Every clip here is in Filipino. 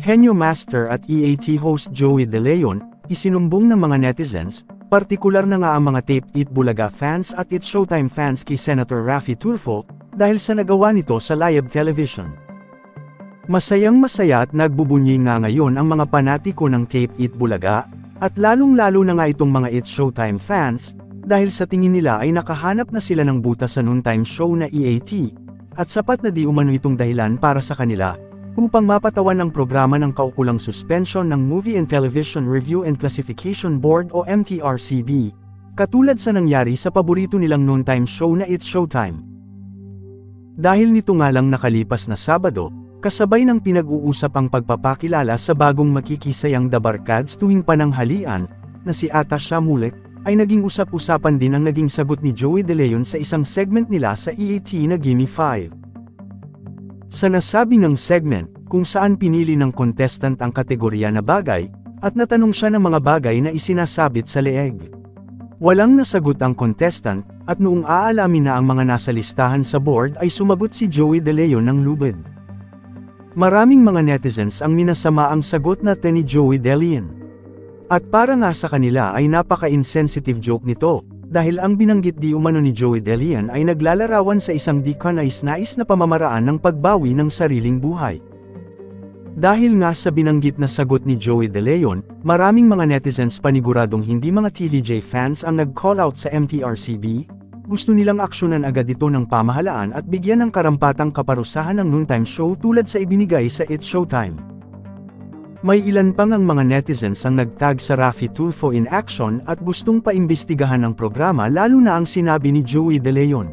Henyo Master at EAT host Joey De Leon, isinumbong ng mga netizens, partikular na nga ang mga Tape It Bulaga fans at It's Showtime fans kay Senator Raffy Tulfo, dahil sa nagawa nito sa live television. Masayang-masaya at nagbubunyi nga ngayon ang mga panatiko ng Tape It Bulaga, at lalong-lalo na nga itong mga It's Showtime fans, dahil sa tingin nila ay nakahanap na sila ng butas sa noontime show na EAT, at sapat na di umano itong dahilan para sa kanila, upang mapatawan ang programa ng kaukulang suspension ng Movie and Television Review and Classification Board o MTRCB, katulad sa nangyari sa paborito nilang noontime show na It's Showtime. Dahil nito nga lang nakalipas na Sabado, kasabay ng pinag-uusap ang pagpapakilala sa bagong makikisayang The Barkads tuwing pananghalian, na si Ata Shamulik, ay naging usap-usapan din ang naging sagot ni Joey De Leon sa isang segment nila sa EAT na Gimme 5. Sa nasabi ng segment, kung saan pinili ng contestant ang kategorya na bagay, at natanong siya ng mga bagay na isinasabit sa leeg. Walang nasagot ang contestant, at noong aalamin na ang mga nasa listahan sa board ay sumagot si Joey De Leon ng lubid. Maraming mga netizens ang minasama ang sagot na ni Joey De Leon. At para nga sa kanila ay napaka-insensitive joke nito, dahil ang binanggit di umano ni Joey De Leon ay naglalarawan sa isang di kanais-nais na pamamaraan ng pagbawi ng sariling buhay. Dahil nga sa binanggit na sagot ni Joey De Leon, maraming mga netizens paniguradong hindi mga TVJ fans ang nag-call out sa MTRCB, gusto nilang aksyonan agad ito ng pamahalaan at bigyan ng karampatang kaparusahan ng noontime show tulad sa ibinigay sa It's Showtime. May ilan pang ang mga netizens ang nagtag sa Raffy Tulfo in action at gustong paimbestigahan ng programa lalo na ang sinabi ni Joey De Leon.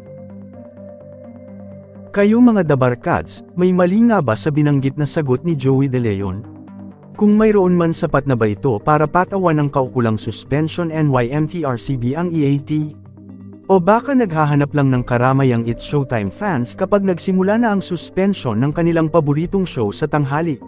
Kayo mga The Barkads, may mali nga ba sa binanggit na sagot ni Joey De Leon? Kung mayroon man sapat na ba ito para patawan ng kaukulang suspension NYMTRCB ang EAT? O baka naghahanap lang ng karamay ang It's Showtime fans kapag nagsimula na ang suspension ng kanilang paboritong show sa tanghali?